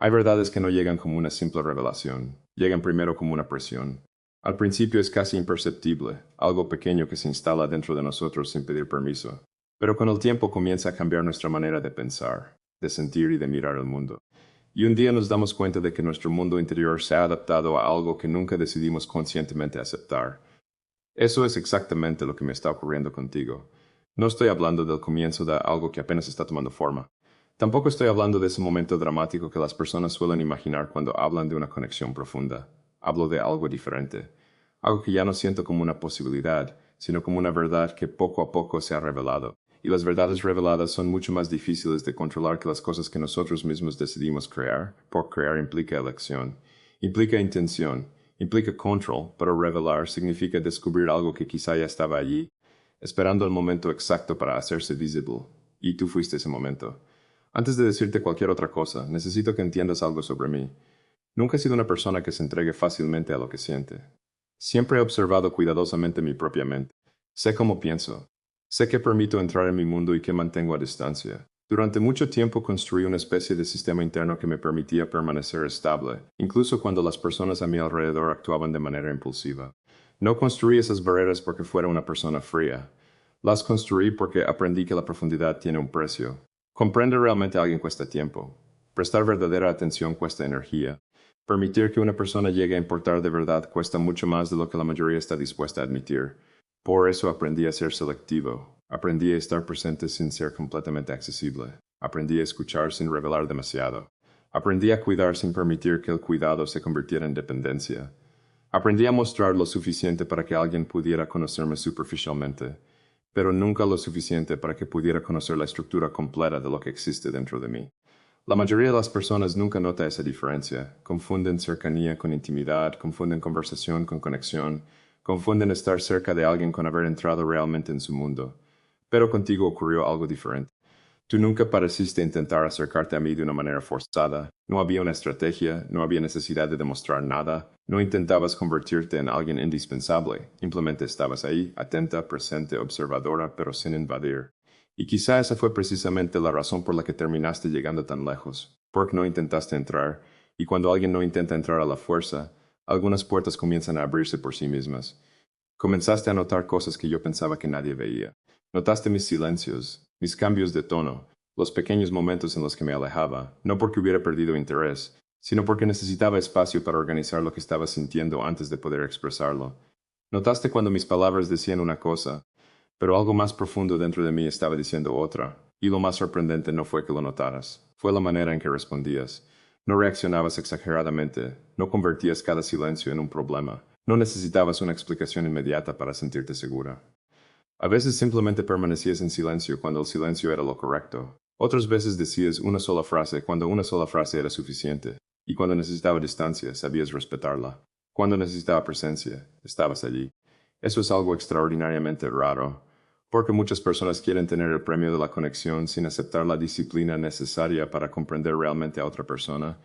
Hay verdades que no llegan como una simple revelación, llegan primero como una presión. Al principio es casi imperceptible, algo pequeño que se instala dentro de nosotros sin pedir permiso. Pero con el tiempo comienza a cambiar nuestra manera de pensar, de sentir y de mirar el mundo. Y un día nos damos cuenta de que nuestro mundo interior se ha adaptado a algo que nunca decidimos conscientemente aceptar. Eso es exactamente lo que me está ocurriendo contigo. No estoy hablando del comienzo de algo que apenas está tomando forma. Tampoco estoy hablando de ese momento dramático que las personas suelen imaginar cuando hablan de una conexión profunda. Hablo de algo diferente. Algo que ya no siento como una posibilidad, sino como una verdad que poco a poco se ha revelado. Y las verdades reveladas son mucho más difíciles de controlar que las cosas que nosotros mismos decidimos crear. Por crear implica elección, implica intención, implica control, pero revelar significa descubrir algo que quizá ya estaba allí, esperando el momento exacto para hacerse visible. Y tú fuiste ese momento. Antes de decirte cualquier otra cosa, necesito que entiendas algo sobre mí. Nunca he sido una persona que se entregue fácilmente a lo que siente. Siempre he observado cuidadosamente mi propia mente. Sé cómo pienso. Sé que permito entrar en mi mundo y que mantengo a distancia. Durante mucho tiempo construí una especie de sistema interno que me permitía permanecer estable, incluso cuando las personas a mi alrededor actuaban de manera impulsiva. No construí esas barreras porque fuera una persona fría. Las construí porque aprendí que la profundidad tiene un precio. Comprender realmente a alguien cuesta tiempo. Prestar verdadera atención cuesta energía. Permitir que una persona llegue a importar de verdad cuesta mucho más de lo que la mayoría está dispuesta a admitir. Por eso aprendí a ser selectivo. Aprendí a estar presente sin ser completamente accesible. Aprendí a escuchar sin revelar demasiado. Aprendí a cuidar sin permitir que el cuidado se convirtiera en dependencia. Aprendí a mostrar lo suficiente para que alguien pudiera conocerme superficialmente, pero nunca lo suficiente para que pudiera conocer la estructura completa de lo que existe dentro de mí. La mayoría de las personas nunca nota esa diferencia. Confunden cercanía con intimidad, confunden conversación con conexión, confunden estar cerca de alguien con haber entrado realmente en su mundo. Pero contigo ocurrió algo diferente. Tú nunca pareciste intentar acercarte a mí de una manera forzada. No había una estrategia, no había necesidad de demostrar nada. No intentabas convertirte en alguien indispensable. Simplemente estabas ahí, atenta, presente, observadora, pero sin invadir. Y quizá esa fue precisamente la razón por la que terminaste llegando tan lejos. Porque no intentaste entrar, y cuando alguien no intenta entrar a la fuerza, algunas puertas comienzan a abrirse por sí mismas. Comenzaste a notar cosas que yo pensaba que nadie veía. Notaste mis silencios, mis cambios de tono, los pequeños momentos en los que me alejaba, no porque hubiera perdido interés, sino porque necesitaba espacio para organizar lo que estaba sintiendo antes de poder expresarlo. Notaste cuando mis palabras decían una cosa, pero algo más profundo dentro de mí estaba diciendo otra, y lo más sorprendente no fue que lo notaras, fue la manera en que respondías. No reaccionabas exageradamente, no convertías cada silencio en un problema, no necesitabas una explicación inmediata para sentirte segura. A veces simplemente permanecías en silencio cuando el silencio era lo correcto. Otras veces decías una sola frase cuando una sola frase era suficiente. Y cuando necesitaba distancia, sabías respetarla. Cuando necesitaba presencia, estabas allí. Eso es algo extraordinariamente raro, porque muchas personas quieren tener el premio de la conexión sin aceptar la disciplina necesaria para comprender realmente a otra persona.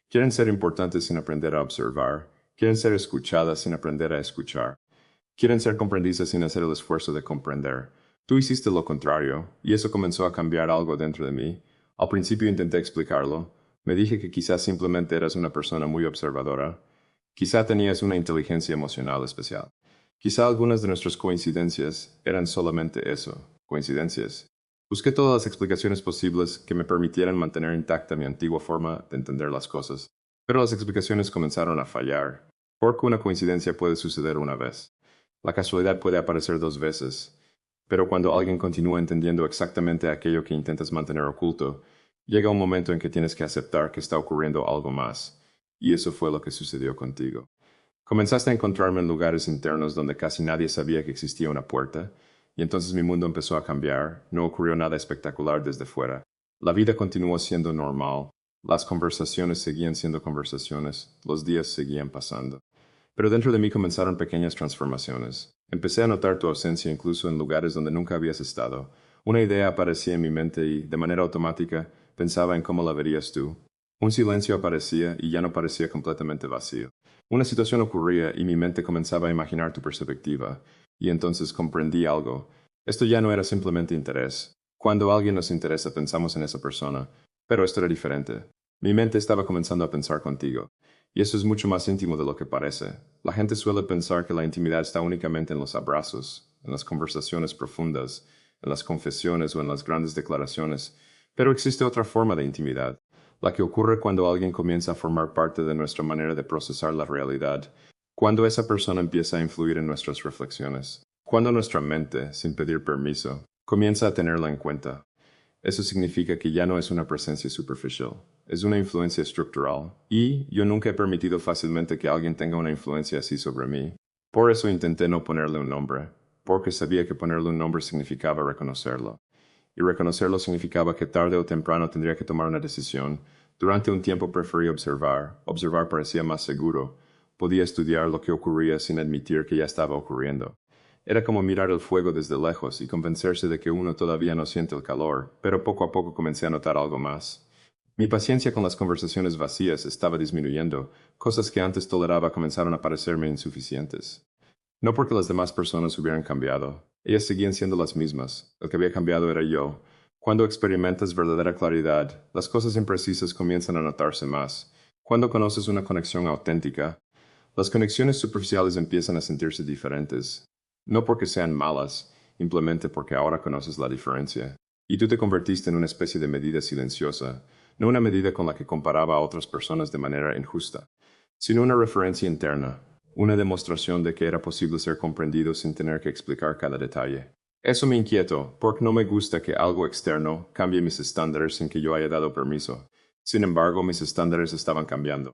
Quieren ser importantes sin aprender a observar. Quieren ser escuchadas sin aprender a escuchar. Quieren ser comprendidas sin hacer el esfuerzo de comprender. Tú hiciste lo contrario, y eso comenzó a cambiar algo dentro de mí. Al principio intenté explicarlo. Me dije que quizás simplemente eras una persona muy observadora. Quizá tenías una inteligencia emocional especial. Quizá algunas de nuestras coincidencias eran solamente eso, coincidencias. Busqué todas las explicaciones posibles que me permitieran mantener intacta mi antigua forma de entender las cosas. Pero las explicaciones comenzaron a fallar, porque una coincidencia puede suceder una vez. La casualidad puede aparecer dos veces, pero cuando alguien continúa entendiendo exactamente aquello que intentas mantener oculto, llega un momento en que tienes que aceptar que está ocurriendo algo más, y eso fue lo que sucedió contigo. Comenzaste a encontrarme en lugares internos donde casi nadie sabía que existía una puerta, y entonces mi mundo empezó a cambiar, no ocurrió nada espectacular desde fuera. La vida continuó siendo normal, las conversaciones seguían siendo conversaciones, los días seguían pasando. Pero dentro de mí comenzaron pequeñas transformaciones. Empecé a notar tu ausencia incluso en lugares donde nunca habías estado. Una idea aparecía en mi mente y, de manera automática, pensaba en cómo la verías tú. Un silencio aparecía y ya no parecía completamente vacío. Una situación ocurría y mi mente comenzaba a imaginar tu perspectiva, y entonces comprendí algo. Esto ya no era simplemente interés. Cuando alguien nos interesa pensamos en esa persona, pero esto era diferente. Mi mente estaba comenzando a pensar contigo. Y eso es mucho más íntimo de lo que parece. La gente suele pensar que la intimidad está únicamente en los abrazos, en las conversaciones profundas, en las confesiones o en las grandes declaraciones. Pero existe otra forma de intimidad, la que ocurre cuando alguien comienza a formar parte de nuestra manera de procesar la realidad, cuando esa persona empieza a influir en nuestras reflexiones, cuando nuestra mente, sin pedir permiso, comienza a tenerla en cuenta. Eso significa que ya no es una presencia superficial, es una influencia estructural, y yo nunca he permitido fácilmente que alguien tenga una influencia así sobre mí. Por eso intenté no ponerle un nombre, porque sabía que ponerle un nombre significaba reconocerlo. Y reconocerlo significaba que tarde o temprano tendría que tomar una decisión. Durante un tiempo preferí observar. Observar parecía más seguro. Podía estudiar lo que ocurría sin admitir que ya estaba ocurriendo. Era como mirar el fuego desde lejos y convencerse de que uno todavía no siente el calor, pero poco a poco comencé a notar algo más. Mi paciencia con las conversaciones vacías estaba disminuyendo. Cosas que antes toleraba comenzaron a parecerme insuficientes. No porque las demás personas hubieran cambiado. Ellas seguían siendo las mismas. El que había cambiado era yo. Cuando experimentas verdadera claridad, las cosas imprecisas comienzan a notarse más. Cuando conoces una conexión auténtica, las conexiones superficiales empiezan a sentirse diferentes. No porque sean malas, simplemente porque ahora conoces la diferencia. Y tú te convertiste en una especie de medida silenciosa, no una medida con la que comparaba a otras personas de manera injusta, sino una referencia interna, una demostración de que era posible ser comprendido sin tener que explicar cada detalle. Eso me inquietó, porque no me gusta que algo externo cambie mis estándares sin que yo haya dado permiso. Sin embargo, mis estándares estaban cambiando.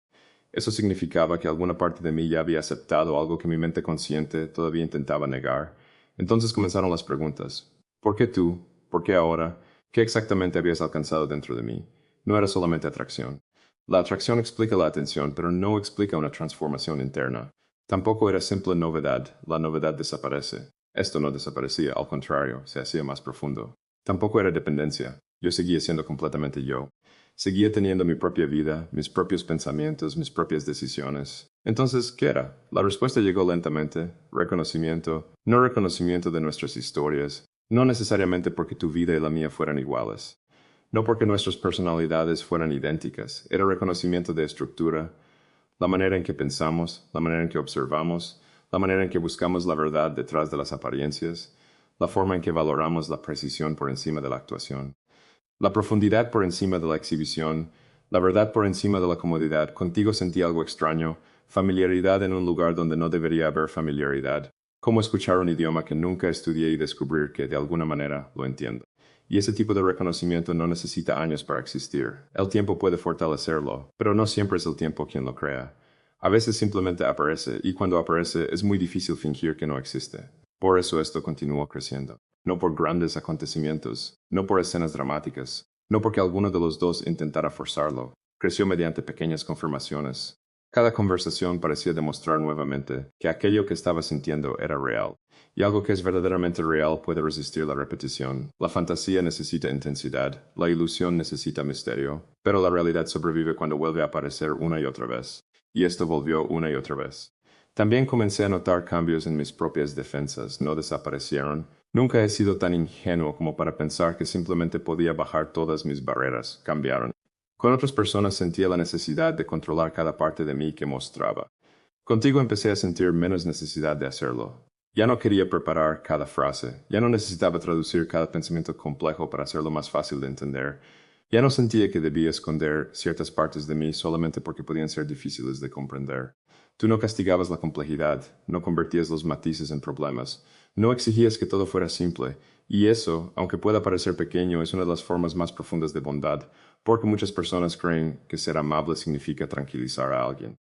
Eso significaba que alguna parte de mí ya había aceptado algo que mi mente consciente todavía intentaba negar. Entonces comenzaron las preguntas. ¿Por qué tú? ¿Por qué ahora? ¿Qué exactamente habías alcanzado dentro de mí? No era solamente atracción. La atracción explica la atención, pero no explica una transformación interna. Tampoco era simple novedad. La novedad desaparece. Esto no desaparecía, al contrario, se hacía más profundo. Tampoco era dependencia. Yo seguía siendo completamente yo. Seguía teniendo mi propia vida, mis propios pensamientos, mis propias decisiones. Entonces, ¿qué era? La respuesta llegó lentamente. Reconocimiento. No reconocimiento de nuestras historias. No necesariamente porque tu vida y la mía fueran iguales. No porque nuestras personalidades fueran idénticas. Era reconocimiento de estructura, la manera en que pensamos, la manera en que observamos, la manera en que buscamos la verdad detrás de las apariencias, la forma en que valoramos la precisión por encima de la actuación. La profundidad por encima de la exhibición, la verdad por encima de la comodidad. Contigo sentí algo extraño, familiaridad en un lugar donde no debería haber familiaridad. Cómo escuchar un idioma que nunca estudié y descubrir que, de alguna manera, lo entiendo. Y ese tipo de reconocimiento no necesita años para existir. El tiempo puede fortalecerlo, pero no siempre es el tiempo quien lo crea. A veces simplemente aparece, y cuando aparece es muy difícil fingir que no existe. Por eso esto continuó creciendo. No por grandes acontecimientos, no por escenas dramáticas, no porque alguno de los dos intentara forzarlo. Creció mediante pequeñas confirmaciones. Cada conversación parecía demostrar nuevamente que aquello que estaba sintiendo era real. Y algo que es verdaderamente real puede resistir la repetición. La fantasía necesita intensidad, la ilusión necesita misterio, pero la realidad sobrevive cuando vuelve a aparecer una y otra vez. Y esto volvió una y otra vez. También comencé a notar cambios en mis propias defensas, no desaparecieron. Nunca he sido tan ingenuo como para pensar que simplemente podía bajar todas mis barreras, cambiaron. Con otras personas sentía la necesidad de controlar cada parte de mí que mostraba. Contigo empecé a sentir menos necesidad de hacerlo. Ya no quería preparar cada frase, ya no necesitaba traducir cada pensamiento complejo para hacerlo más fácil de entender. Ya no sentía que debía esconder ciertas partes de mí solamente porque podían ser difíciles de comprender. Tú no castigabas la complejidad, no convertías los matices en problemas, no exigías que todo fuera simple, y eso, aunque pueda parecer pequeño, es una de las formas más profundas de bondad, porque muchas personas creen que ser amable significa tranquilizar a alguien.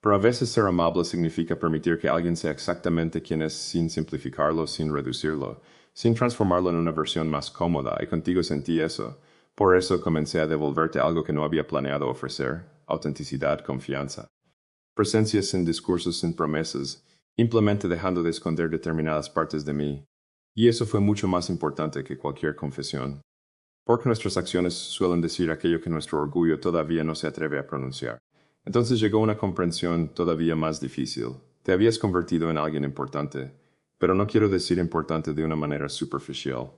Pero a veces ser amable significa permitir que alguien sea exactamente quien es sin simplificarlo, sin reducirlo, sin transformarlo en una versión más cómoda, y contigo sentí eso. Por eso comencé a devolverte algo que no había planeado ofrecer: autenticidad, confianza. Presencia sin discursos, sin promesas, simplemente dejando de esconder determinadas partes de mí. Y eso fue mucho más importante que cualquier confesión. Porque nuestras acciones suelen decir aquello que nuestro orgullo todavía no se atreve a pronunciar. Entonces llegó una comprensión todavía más difícil. Te habías convertido en alguien importante, pero no quiero decir importante de una manera superficial.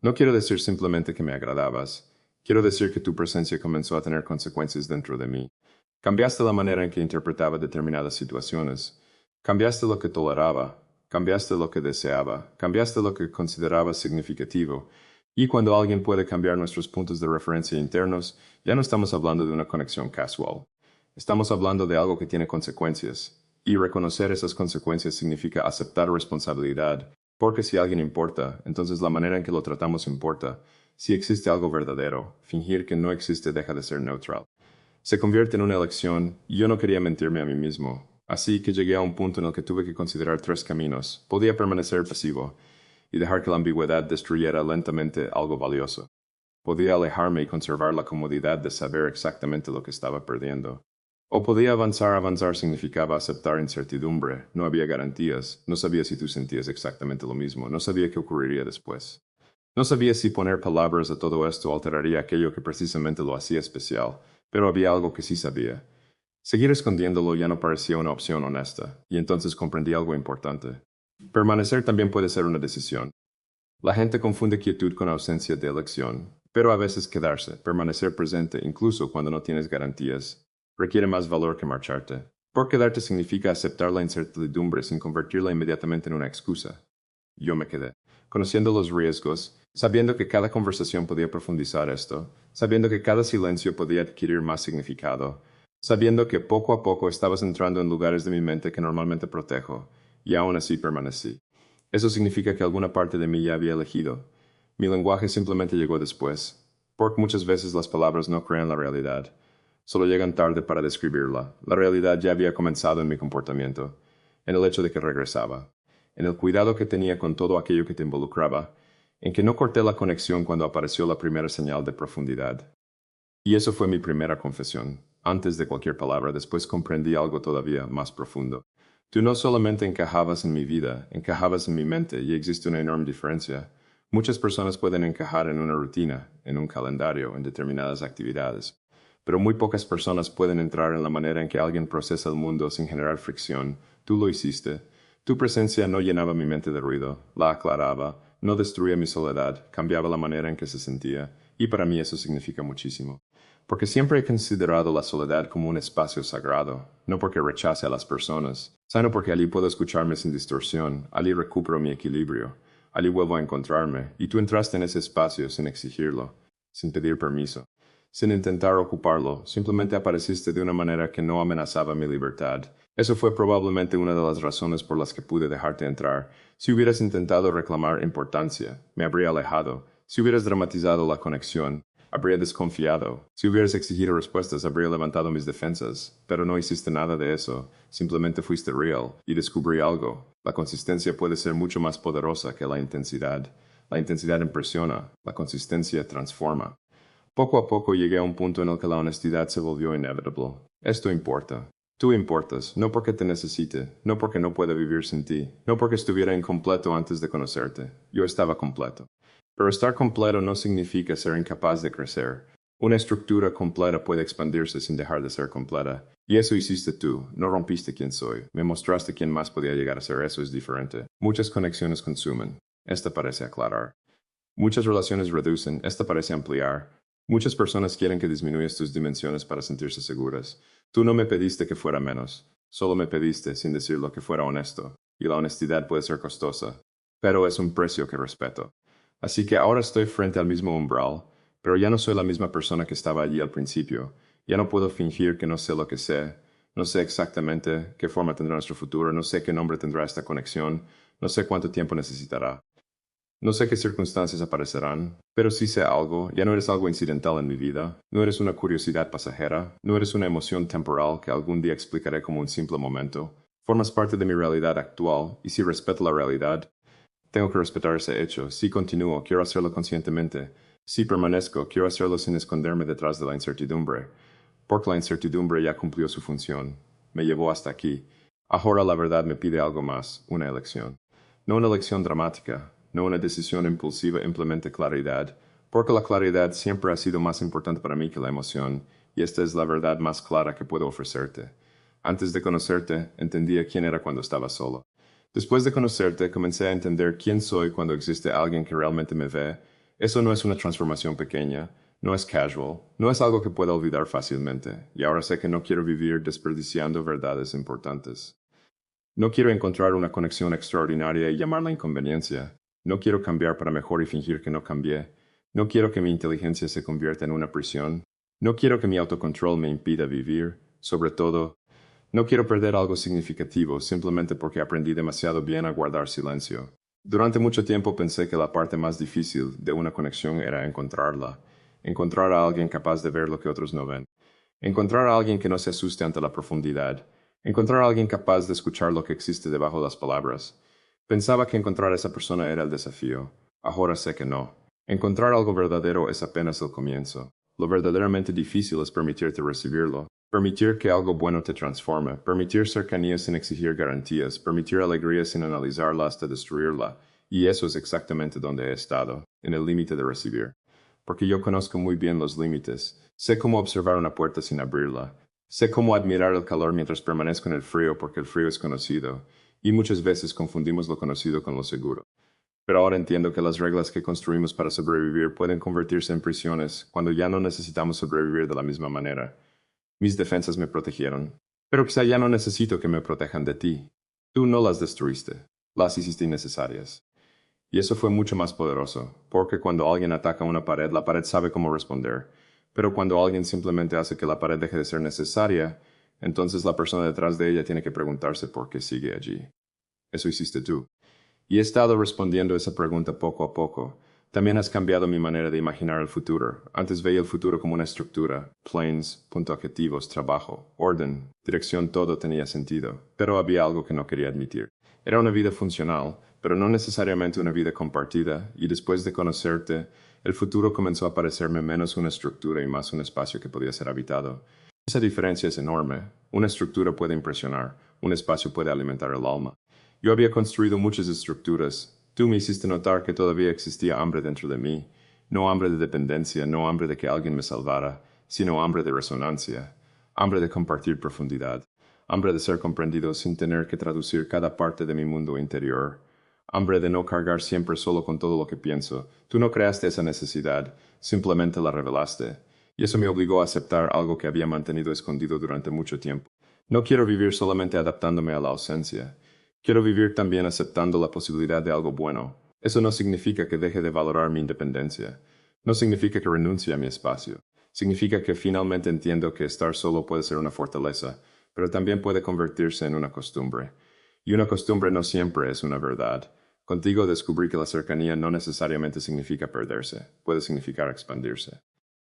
No quiero decir simplemente que me agradabas. Quiero decir que tu presencia comenzó a tener consecuencias dentro de mí. Cambiaste la manera en que interpretaba determinadas situaciones. Cambiaste lo que toleraba. Cambiaste lo que deseaba. Cambiaste lo que consideraba significativo. Y cuando alguien puede cambiar nuestros puntos de referencia internos, ya no estamos hablando de una conexión casual. Estamos hablando de algo que tiene consecuencias. Y reconocer esas consecuencias significa aceptar responsabilidad. Porque si alguien importa, entonces la manera en que lo tratamos importa. Si existe algo verdadero, fingir que no existe deja de ser neutral. Se convierte en una elección y yo no quería mentirme a mí mismo. Así que llegué a un punto en el que tuve que considerar tres caminos. Podía permanecer pasivo y dejar que la ambigüedad destruyera lentamente algo valioso. Podía alejarme y conservar la comodidad de saber exactamente lo que estaba perdiendo. O podía avanzar. Avanzar significaba aceptar incertidumbre. No había garantías. No sabía si tú sentías exactamente lo mismo. No sabía qué ocurriría después. No sabía si poner palabras a todo esto alteraría aquello que precisamente lo hacía especial, pero había algo que sí sabía. Seguir escondiéndolo ya no parecía una opción honesta, y entonces comprendí algo importante. Permanecer también puede ser una decisión. La gente confunde quietud con ausencia de elección, pero a veces quedarse, permanecer presente, incluso cuando no tienes garantías, requiere más valor que marcharte. Por quedarte significa aceptar la incertidumbre sin convertirla inmediatamente en una excusa. Yo me quedé, conociendo los riesgos, sabiendo que cada conversación podía profundizar esto, sabiendo que cada silencio podía adquirir más significado, sabiendo que poco a poco estabas entrando en lugares de mi mente que normalmente protejo, y aún así permanecí. Eso significa que alguna parte de mí ya había elegido. Mi lenguaje simplemente llegó después, porque muchas veces las palabras no crean la realidad, solo llegan tarde para describirla. La realidad ya había comenzado en mi comportamiento, en el hecho de que regresaba, en el cuidado que tenía con todo aquello que te involucraba, en que no corté la conexión cuando apareció la primera señal de profundidad. Y eso fue mi primera confesión. Antes de cualquier palabra, después comprendí algo todavía más profundo. Tú no solamente encajabas en mi vida, encajabas en mi mente, y existe una enorme diferencia. Muchas personas pueden encajar en una rutina, en un calendario, en determinadas actividades, pero muy pocas personas pueden entrar en la manera en que alguien procesa el mundo sin generar fricción. Tú lo hiciste. Tu presencia no llenaba mi mente de ruido, la aclaraba, no destruía mi soledad, cambiaba la manera en que se sentía, y para mí eso significa muchísimo. Porque siempre he considerado la soledad como un espacio sagrado, no porque rechace a las personas, sino porque allí puedo escucharme sin distorsión, allí recupero mi equilibrio, allí vuelvo a encontrarme, y tú entraste en ese espacio sin exigirlo, sin pedir permiso, sin intentar ocuparlo, simplemente apareciste de una manera que no amenazaba mi libertad. Eso fue probablemente una de las razones por las que pude dejarte entrar. Si hubieras intentado reclamar importancia, me habría alejado. Si hubieras dramatizado la conexión, habría desconfiado. Si hubieras exigido respuestas, habría levantado mis defensas. Pero no hiciste nada de eso. Simplemente fuiste real y descubrí algo. La consistencia puede ser mucho más poderosa que la intensidad. La intensidad impresiona, la consistencia transforma. Poco a poco llegué a un punto en el que la honestidad se volvió inevitable. Esto importa. Tú importas, no porque te necesite, no porque no pueda vivir sin ti, no porque estuviera incompleto antes de conocerte. Yo estaba completo. Pero estar completo no significa ser incapaz de crecer. Una estructura completa puede expandirse sin dejar de ser completa. Y eso hiciste tú, no rompiste quién soy. Me mostraste quién más podía llegar a ser. Eso es diferente. Muchas conexiones consumen. Esta parece aclarar. Muchas relaciones reducen. Esta parece ampliar. Muchas personas quieren que disminuyas tus dimensiones para sentirse seguras. Tú no me pediste que fuera menos. Solo me pediste, sin decirlo, que fuera honesto. Y la honestidad puede ser costosa. Pero es un precio que respeto. Así que ahora estoy frente al mismo umbral, pero ya no soy la misma persona que estaba allí al principio. Ya no puedo fingir que no sé lo que sé. No sé exactamente qué forma tendrá nuestro futuro, no sé qué nombre tendrá esta conexión, no sé cuánto tiempo necesitará. No sé qué circunstancias aparecerán, pero sí sé algo, ya no eres algo incidental en mi vida, no eres una curiosidad pasajera, no eres una emoción temporal que algún día explicaré como un simple momento. Formas parte de mi realidad actual, y si respeto la realidad, tengo que respetar ese hecho. Si continúo, quiero hacerlo conscientemente. Si permanezco, quiero hacerlo sin esconderme detrás de la incertidumbre. Porque la incertidumbre ya cumplió su función. Me llevó hasta aquí. Ahora la verdad me pide algo más, una elección. No una elección dramática, no una decisión impulsiva, implemente claridad, porque la claridad siempre ha sido más importante para mí que la emoción, y esta es la verdad más clara que puedo ofrecerte. Antes de conocerte, entendía quién era cuando estaba solo. Después de conocerte, comencé a entender quién soy cuando existe alguien que realmente me ve. Eso no es una transformación pequeña, No es casual, no es algo que pueda olvidar fácilmente, y ahora sé que no quiero vivir desperdiciando verdades importantes. No quiero encontrar una conexión extraordinaria y llamarla inconveniencia. No quiero cambiar para mejor y fingir que no cambié. No quiero que mi inteligencia se convierta en una prisión. No quiero que mi autocontrol me impida vivir. Sobre todo, no quiero perder algo significativo simplemente porque aprendí demasiado bien a guardar silencio. Durante mucho tiempo pensé que la parte más difícil de una conexión era encontrarla. Encontrar a alguien capaz de ver lo que otros no ven. Encontrar a alguien que no se asuste ante la profundidad. Encontrar a alguien capaz de escuchar lo que existe debajo de las palabras. Pensaba que encontrar a esa persona era el desafío. Ahora sé que no. Encontrar algo verdadero es apenas el comienzo. Lo verdaderamente difícil es permitirte recibirlo. Permitir que algo bueno te transforme. Permitir cercanía sin exigir garantías. Permitir alegría sin analizarla hasta destruirla. Y eso es exactamente donde he estado, en el límite de recibir. Porque yo conozco muy bien los límites. Sé cómo observar una puerta sin abrirla. Sé cómo admirar el calor mientras permanezco en el frío porque el frío es conocido. Y muchas veces confundimos lo conocido con lo seguro. Pero ahora entiendo que las reglas que construimos para sobrevivir pueden convertirse en prisiones cuando ya no necesitamos sobrevivir de la misma manera. Mis defensas me protegieron, pero quizá ya no necesito que me protejan de ti. Tú no las destruiste, las hiciste innecesarias. Y eso fue mucho más poderoso, porque cuando alguien ataca una pared, la pared sabe cómo responder. Pero cuando alguien simplemente hace que la pared deje de ser necesaria, entonces la persona detrás de ella tiene que preguntarse por qué sigue allí. Eso hiciste tú. Y he estado respondiendo esa pregunta poco a poco. También has cambiado mi manera de imaginar el futuro. Antes veía el futuro como una estructura, planes, puntos objetivos, trabajo, orden, dirección, todo tenía sentido. Pero había algo que no quería admitir. Era una vida funcional, pero no necesariamente una vida compartida, y después de conocerte, el futuro comenzó a parecerme menos una estructura y más un espacio que podía ser habitado. Esa diferencia es enorme. Una estructura puede impresionar, un espacio puede alimentar el alma. Yo había construido muchas estructuras. Tú me hiciste notar que todavía existía hambre dentro de mí. No hambre de dependencia, no hambre de que alguien me salvara, sino hambre de resonancia, hambre de compartir profundidad, hambre de ser comprendido sin tener que traducir cada parte de mi mundo interior, hambre de no cargar siempre solo con todo lo que pienso. Tú no creaste esa necesidad, simplemente la revelaste. Y eso me obligó a aceptar algo que había mantenido escondido durante mucho tiempo. No quiero vivir solamente adaptándome a la ausencia. Quiero vivir también aceptando la posibilidad de algo bueno. Eso no significa que deje de valorar mi independencia. No significa que renuncie a mi espacio. Significa que finalmente entiendo que estar solo puede ser una fortaleza, pero también puede convertirse en una costumbre. Y una costumbre no siempre es una verdad. Contigo descubrí que la cercanía no necesariamente significa perderse, puede significar expandirse.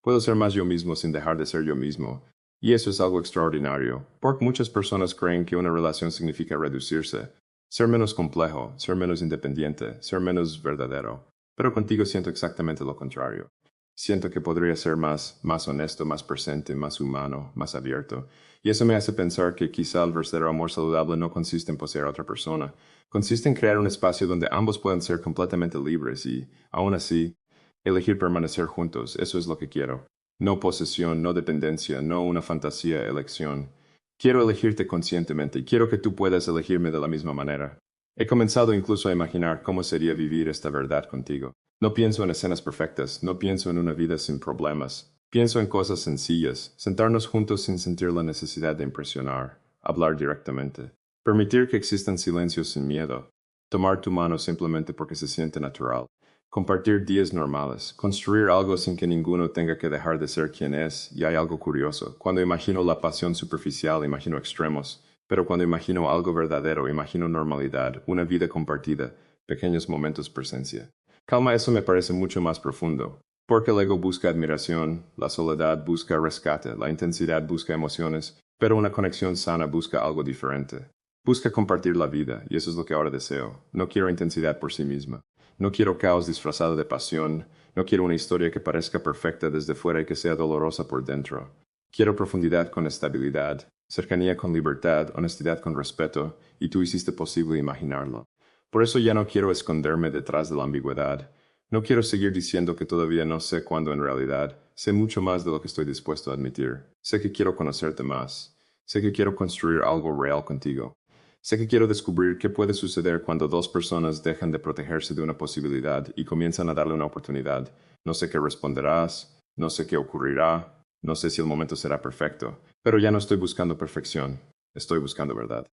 Puedo ser más yo mismo sin dejar de ser yo mismo. Y eso es algo extraordinario, porque muchas personas creen que una relación significa reducirse, ser menos complejo, ser menos independiente, ser menos verdadero. Pero contigo siento exactamente lo contrario. Siento que podría ser más honesto, más presente, más humano, más abierto. Y eso me hace pensar que quizá el verdadero amor saludable no consiste en poseer a otra persona. Consiste en crear un espacio donde ambos puedan ser completamente libres y, aún así, elegir permanecer juntos. Eso es lo que quiero. No posesión, no dependencia, no una fantasía, elección. Quiero elegirte conscientemente y quiero que tú puedas elegirme de la misma manera. He comenzado incluso a imaginar cómo sería vivir esta verdad contigo. No pienso en escenas perfectas, no pienso en una vida sin problemas. Pienso en cosas sencillas, sentarnos juntos sin sentir la necesidad de impresionar, hablar directamente, permitir que existan silencios sin miedo, tomar tu mano simplemente porque se siente natural. Compartir días normales, construir algo sin que ninguno tenga que dejar de ser quien es, y hay algo curioso. Cuando imagino la pasión superficial, imagino extremos, pero cuando imagino algo verdadero, imagino normalidad, una vida compartida, pequeños momentos presencia. Calma, eso me parece mucho más profundo, porque el ego busca admiración, la soledad busca rescate, la intensidad busca emociones, pero una conexión sana busca algo diferente. Busca compartir la vida, y eso es lo que ahora deseo. No quiero intensidad por sí misma. No quiero caos disfrazado de pasión, no quiero una historia que parezca perfecta desde fuera y que sea dolorosa por dentro. Quiero profundidad con estabilidad, cercanía con libertad, honestidad con respeto, y tú hiciste posible imaginarlo. Por eso ya no quiero esconderme detrás de la ambigüedad. No quiero seguir diciendo que todavía no sé cuándo en realidad. Sé mucho más de lo que estoy dispuesto a admitir. Sé que quiero conocerte más. Sé que quiero construir algo real contigo. Sé que quiero descubrir qué puede suceder cuando dos personas dejan de protegerse de una posibilidad y comienzan a darle una oportunidad. No sé qué responderás, No sé qué ocurrirá, no sé si el momento será perfecto, pero ya no estoy buscando perfección, estoy buscando verdad.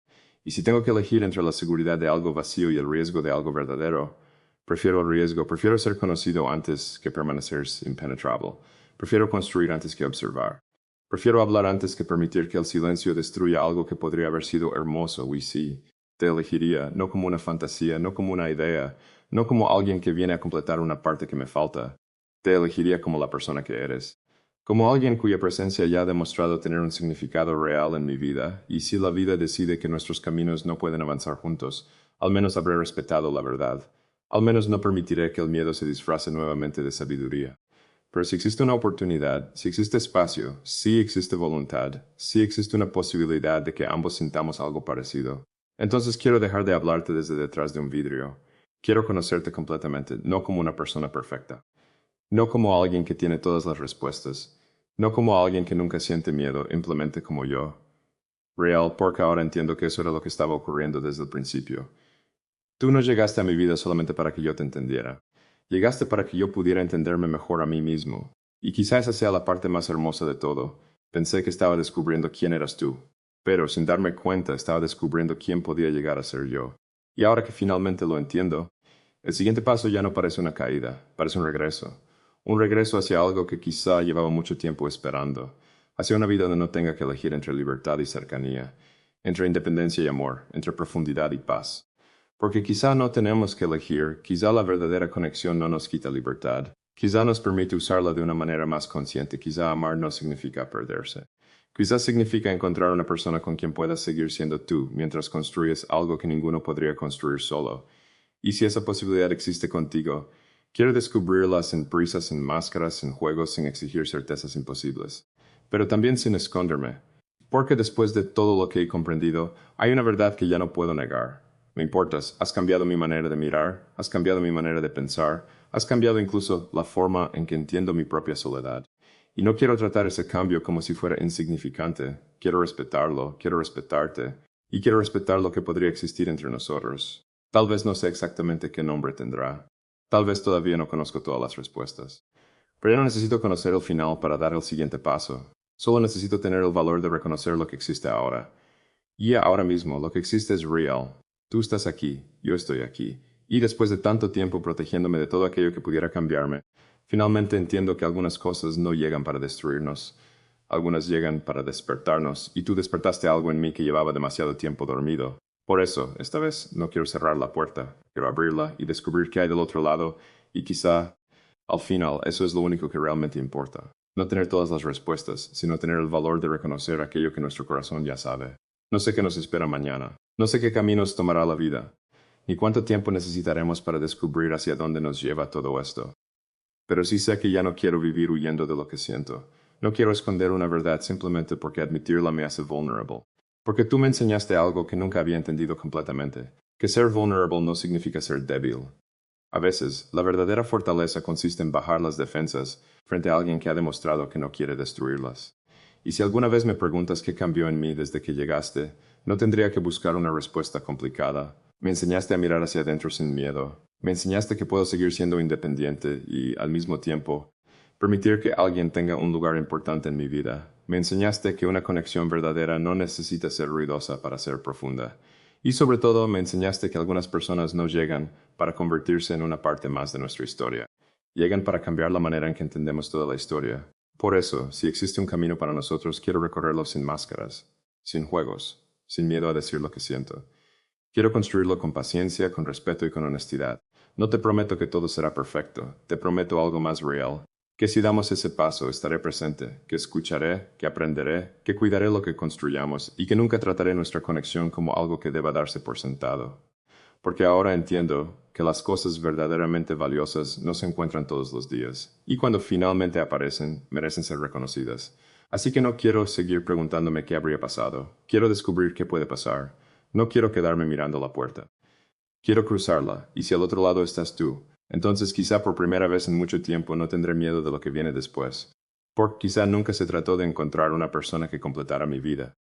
Y si tengo que elegir entre la seguridad de algo vacío y el riesgo de algo verdadero, prefiero el riesgo, prefiero ser conocido antes que permanecer impenetrable, prefiero construir antes que observar. Prefiero hablar antes que permitir que el silencio destruya algo que podría haber sido hermoso, y sí, te elegiría, no como una fantasía, no como una idea, no como alguien que viene a completar una parte que me falta. Te elegiría como la persona que eres. Como alguien cuya presencia ya ha demostrado tener un significado real en mi vida, y si la vida decide que nuestros caminos no pueden avanzar juntos, al menos habré respetado la verdad. Al menos no permitiré que el miedo se disfrace nuevamente de sabiduría. Pero si existe una oportunidad, si existe espacio, si existe voluntad, si existe una posibilidad de que ambos sintamos algo parecido, entonces quiero dejar de hablarte desde detrás de un vidrio. Quiero conocerte completamente, no como una persona perfecta, no como alguien que tiene todas las respuestas, no como alguien que nunca siente miedo, simplemente como yo. Real, porque ahora entiendo que eso era lo que estaba ocurriendo desde el principio. Tú no llegaste a mi vida solamente para que yo te entendiera. Llegaste para que yo pudiera entenderme mejor a mí mismo. Y quizá esa sea la parte más hermosa de todo. Pensé que estaba descubriendo quién eras tú. Pero sin darme cuenta estaba descubriendo quién podía llegar a ser yo. Y ahora que finalmente lo entiendo, el siguiente paso ya no parece una caída, parece un regreso. Un regreso hacia algo que quizá llevaba mucho tiempo esperando. Hacia una vida donde no tenga que elegir entre libertad y cercanía, entre independencia y amor, entre profundidad y paz. Porque quizá no tenemos que elegir, quizá la verdadera conexión no nos quita libertad, quizá nos permite usarla de una manera más consciente, quizá amar no significa perderse. Quizá significa encontrar una persona con quien puedas seguir siendo tú mientras construyes algo que ninguno podría construir solo. Y si esa posibilidad existe contigo, quiero descubrirla sin prisas, sin máscaras, sin juegos, sin exigir certezas imposibles. Pero también sin esconderme. Porque después de todo lo que he comprendido, hay una verdad que ya no puedo negar. Me importas, has cambiado mi manera de mirar, has cambiado mi manera de pensar, has cambiado incluso la forma en que entiendo mi propia soledad. Y no quiero tratar ese cambio como si fuera insignificante. Quiero respetarlo, quiero respetarte, y quiero respetar lo que podría existir entre nosotros. Tal vez no sé exactamente qué nombre tendrá. Tal vez todavía no conozco todas las respuestas. Pero ya no necesito conocer el final para dar el siguiente paso. Solo necesito tener el valor de reconocer lo que existe ahora. Y ahora mismo, lo que existe es real. Tú estás aquí, yo estoy aquí. Y después de tanto tiempo protegiéndome de todo aquello que pudiera cambiarme, finalmente entiendo que algunas cosas no llegan para destruirnos. Algunas llegan para despertarnos, y tú despertaste algo en mí que llevaba demasiado tiempo dormido. Por eso, esta vez no quiero cerrar la puerta, quiero abrirla y descubrir qué hay del otro lado, y quizá, al final, eso es lo único que realmente importa. No tener todas las respuestas, sino tener el valor de reconocer aquello que nuestro corazón ya sabe. No sé qué nos espera mañana, no sé qué caminos tomará la vida, ni cuánto tiempo necesitaremos para descubrir hacia dónde nos lleva todo esto. Pero sí sé que ya no quiero vivir huyendo de lo que siento. No quiero esconder una verdad simplemente porque admitirla me hace vulnerable. Porque tú me enseñaste algo que nunca había entendido completamente, que ser vulnerable no significa ser débil. A veces, la verdadera fortaleza consiste en bajar las defensas frente a alguien que ha demostrado que no quiere destruirlas. Y si alguna vez me preguntas qué cambió en mí desde que llegaste, no tendría que buscar una respuesta complicada. Me enseñaste a mirar hacia adentro sin miedo. Me enseñaste que puedo seguir siendo independiente y, al mismo tiempo, permitir que alguien tenga un lugar importante en mi vida. Me enseñaste que una conexión verdadera no necesita ser ruidosa para ser profunda. Y sobre todo, me enseñaste que algunas personas no llegan para convertirse en una parte más de nuestra historia. Llegan para cambiar la manera en que entendemos toda la historia. Por eso, si existe un camino para nosotros, quiero recorrerlo sin máscaras, sin juegos, sin miedo a decir lo que siento. Quiero construirlo con paciencia, con respeto y con honestidad. No te prometo que todo será perfecto, te prometo algo más real. Que si damos ese paso, estaré presente, que escucharé, que aprenderé, que cuidaré lo que construyamos y que nunca trataré nuestra conexión como algo que deba darse por sentado. Porque ahora entiendo que las cosas verdaderamente valiosas no se encuentran todos los días, y cuando finalmente aparecen, merecen ser reconocidas. Así que no quiero seguir preguntándome qué habría pasado, quiero descubrir qué puede pasar. No quiero quedarme mirando la puerta. Quiero cruzarla, y si al otro lado estás tú, entonces quizá por primera vez en mucho tiempo no tendré miedo de lo que viene después. Porque quizá nunca se trató de encontrar una persona que completara mi vida.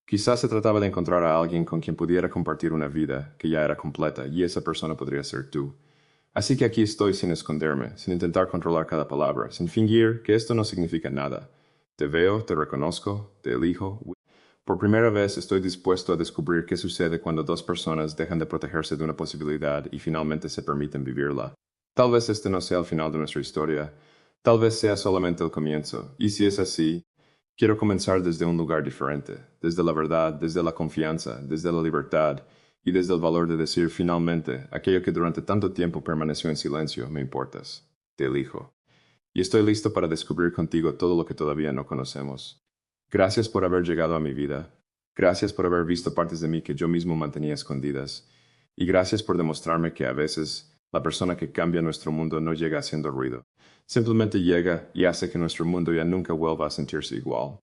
Quizá se trataba de encontrar a alguien con quien pudiera compartir una vida que ya era completa, y esa persona podría ser tú. Así que aquí estoy sin esconderme, sin intentar controlar cada palabra, sin fingir que esto no significa nada. Te veo, te reconozco, te elijo. Por primera vez estoy dispuesto a descubrir qué sucede cuando dos personas dejan de protegerse de una posibilidad y finalmente se permiten vivirla. Tal vez este no sea el final de nuestra historia, tal vez sea solamente el comienzo, y si es así, quiero comenzar desde un lugar diferente, desde la verdad, desde la confianza, desde la libertad, y desde el valor de decir finalmente aquello que durante tanto tiempo permaneció en silencio: me importas, te elijo. Y estoy listo para descubrir contigo todo lo que todavía no conocemos. Gracias por haber llegado a mi vida. Gracias por haber visto partes de mí que yo mismo mantenía escondidas. Y gracias por demostrarme que a veces la persona que cambia nuestro mundo no llega haciendo ruido. Simplemente llega y hace que nuestro mundo ya nunca vuelva a sentirse igual.